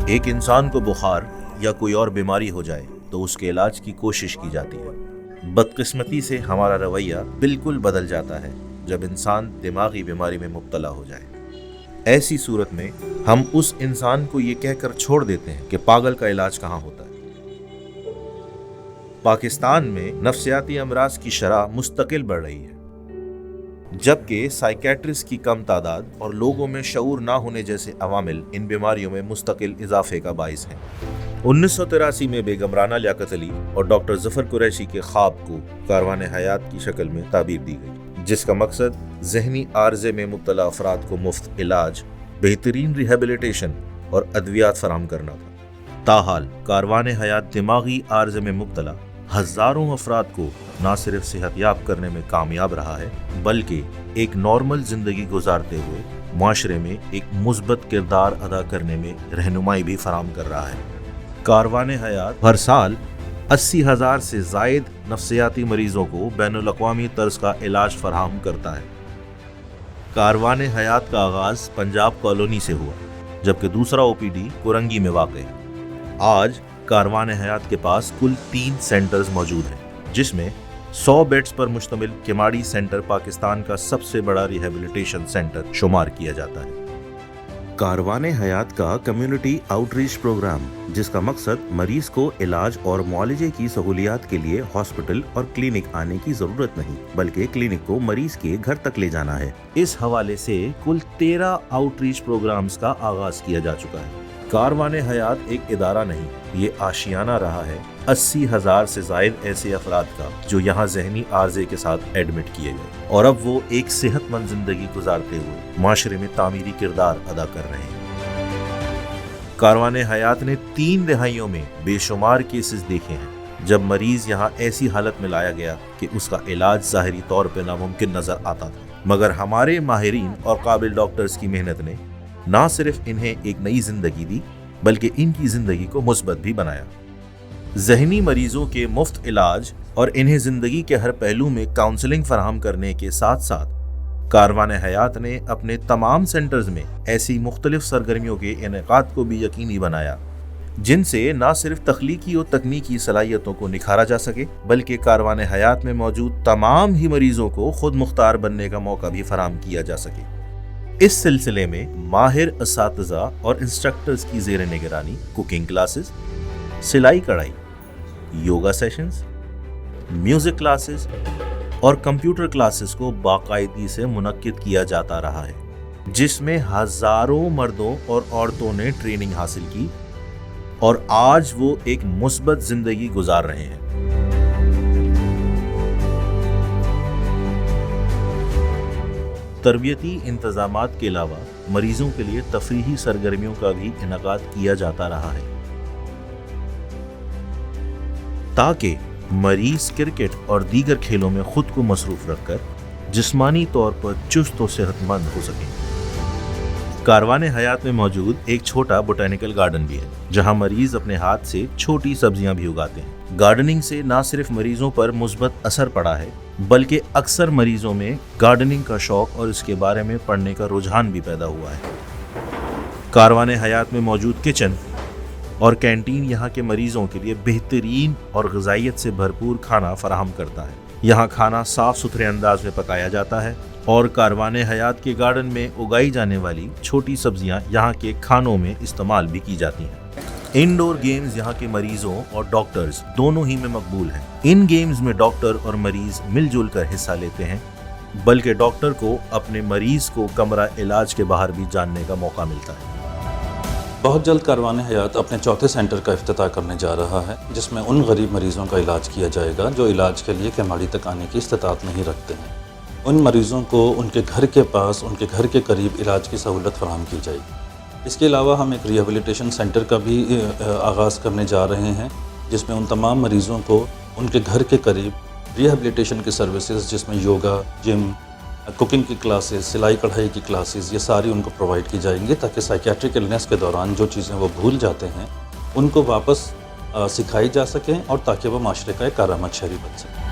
ایک انسان کو بخار یا کوئی اور بیماری ہو جائے تو اس کے علاج کی کوشش کی جاتی ہے۔ بدقسمتی سے ہمارا رویہ بالکل بدل جاتا ہے جب انسان دماغی بیماری میں مبتلا ہو جائے۔ ایسی صورت میں ہم اس انسان کو یہ کہہ کر چھوڑ دیتے ہیں کہ پاگل کا علاج کہاں ہوتا ہے۔ پاکستان میں نفسیاتی امراض کی شرح مستقل بڑھ رہی ہے، جبکہ سائیکیٹرسٹ کی کم تعداد اور لوگوں میں شعور نہ ہونے جیسے عوامل ان بیماریوں میں مستقل اضافے کا باعث ہیں۔ 1983 میں بیگم رانا لیاقت علی اور ڈاکٹر ظفر قریشی کے خواب کو کاروان حیات کی شکل میں تعبیر دی گئی، جس کا مقصد ذہنی عارضے میں مبتلا افراد کو مفت علاج، بہترین ریہیبلیٹیشن اور ادویات فراہم کرنا تھا۔ تاحال کاروان حیات دماغی عارضے میں مبتلا ہزاروں افراد کو نہ صرف صحت یاب کرنے میں کامیاب رہا ہے، بلکہ ایک نارمل زندگی گزارتے ہوئے معاشرے میں ایک مثبت کردار ادا کرنے میں رہنمائی بھی فراہم کر رہا ہے۔ کاروان حیات ہر سال 80,000 سے زائد نفسیاتی مریضوں کو بین الاقوامی طرز کا علاج فراہم کرتا ہے۔ کاروان حیات کا آغاز پنجاب کالونی سے ہوا، جبکہ دوسرا OPD کورنگی میں واقع ہے۔ آج کاروان حیات کے پاس کل 3 سینٹرز موجود ہیں، جس میں 100 بیڈز پر مشتمل کیماڑی سینٹر پاکستان کا سب سے بڑا ریہیبلیٹیشن سینٹر شمار کیا جاتا ہے۔ کاروان حیات کا کمیونٹی آؤٹ ریچ پروگرام، جس کا مقصد مریض کو علاج اور معالجے کی سہولیات کے لیے ہاسپٹل اور کلینک آنے کی ضرورت نہیں، بلکہ کلینک کو مریض کے گھر تک لے جانا ہے۔ اس حوالے سے کل 13 آؤٹ ریچ پروگرامز کا آغاز کیا جا چکا ہے۔ کاروان حیات ایک ادارہ نہیں، یہ آشیانہ رہا ہے 80,000 سے زائد ایسے افراد کا جو یہاں ذہنی عارضے کے ساتھ ایڈمٹ کیے گئے، اور اب وہ ایک صحت مند زندگی گزارتے ہوئے معاشرے میں تعمیری کردار ادا کر رہے ہیں۔ کاروان حیات نے 3 دہائیوں میں بے شمار کیسز دیکھے ہیں جب مریض یہاں ایسی حالت میں لایا گیا کہ اس کا علاج ظاہری طور پہ ناممکن نظر آتا تھا، مگر ہمارے ماہرین اور قابل ڈاکٹرز کی محنت نے نہ صرف انہیں ایک نئی زندگی دی، بلکہ ان کی زندگی کو مثبت بھی بنایا۔ ذہنی مریضوں کے مفت علاج اور انہیں زندگی کے ہر پہلو میں کاؤنسلنگ فراہم کرنے کے ساتھ ساتھ کاروان حیات نے اپنے تمام سینٹرز میں ایسی مختلف سرگرمیوں کے انعقاد کو بھی یقینی بنایا جن سے نہ صرف تخلیقی اور تکنیکی صلاحیتوں کو نکھارا جا سکے، بلکہ کاروان حیات میں موجود تمام ہی مریضوں کو خود مختار بننے کا موقع بھی فراہم کیا جا سکے۔ اس سلسلے میں ماہر اساتذہ اور انسٹرکٹرز کی زیر نگرانی کوکنگ کلاسز، سلائی کڑھائی، یوگا سیشنز، میوزک کلاسز اور کمپیوٹر کلاسز کو باقاعدگی سے منعقد کیا جاتا رہا ہے، جس میں ہزاروں مردوں اور عورتوں نے ٹریننگ حاصل کی اور آج وہ ایک مثبت زندگی گزار رہے ہیں۔ تربیتی انتظامات کے علاوہ مریضوں کے لیے تفریحی سرگرمیوں کا بھی انعقاد کیا جاتا رہا ہے تاکہ مریض کرکٹ اور دیگر کھیلوں میں خود کو مصروف رکھ کر جسمانی طور پر چست و صحت مند ہو سکیں۔ کاروان حیات میں موجود ایک چھوٹا بوٹینیکل گارڈن بھی ہے، جہاں مریض اپنے ہاتھ سے چھوٹی سبزیاں بھی اگاتے ہیں۔ گارڈننگ سے نہ صرف مریضوں پر مثبت اثر پڑا ہے، بلکہ اکثر مریضوں میں گارڈننگ کا شوق اور اس کے بارے میں پڑھنے کا رجحان بھی پیدا ہوا ہے۔ کاروان حیات میں موجود کچن اور کینٹین یہاں کے مریضوں کے لیے بہترین اور غذائیت سے بھرپور کھانا فراہم کرتا ہے۔ یہاں کھانا صاف ستھرے انداز میں پکایا جاتا ہے اور کاروان حیات کے گارڈن میں اگائی جانے والی چھوٹی سبزیاں یہاں کے کھانوں میں استعمال بھی کی جاتی ہیں۔ انڈور گیمز یہاں کے مریضوں اور ڈاکٹرز دونوں ہی میں مقبول ہیں۔ ان گیمز میں ڈاکٹر اور مریض مل جل کر حصہ لیتے ہیں، بلکہ ڈاکٹر کو اپنے مریض کو کمرہ علاج کے باہر بھی جاننے کا موقع ملتا ہے۔ بہت جلد کاروان حیات اپنے 4تھے سینٹر کا افتتاح کرنے جا رہا ہے، جس میں ان غریب مریضوں کا علاج کیا جائے گا جو علاج کے لیے کیماڑی تک آنے کی استطاعت نہیں رکھتے ہیں۔ ان مریضوں کو ان کے گھر کے پاس، ان کے گھر کے قریب علاج کی سہولت فراہم کی جائے گی۔ اس کے علاوہ ہم ایک ریہیبلیٹیشن سینٹر کا بھی آغاز کرنے جا رہے ہیں، جس میں ان تمام مریضوں کو ان کے گھر کے قریب ریہیبلیٹیشن کی سروسز، جس میں یوگا، جم، کوکنگ کی کلاسز، سلائی کڑھائی کی کلاسز، یہ ساری ان کو پرووائڈ کی جائیں گی تاکہ سائیکیٹرک النس کے دوران جو چیزیں وہ بھول جاتے ہیں ان کو واپس سکھائی جا سکیں اور تاکہ وہ معاشرے کا ایک کارآمد شہری بن سکیں۔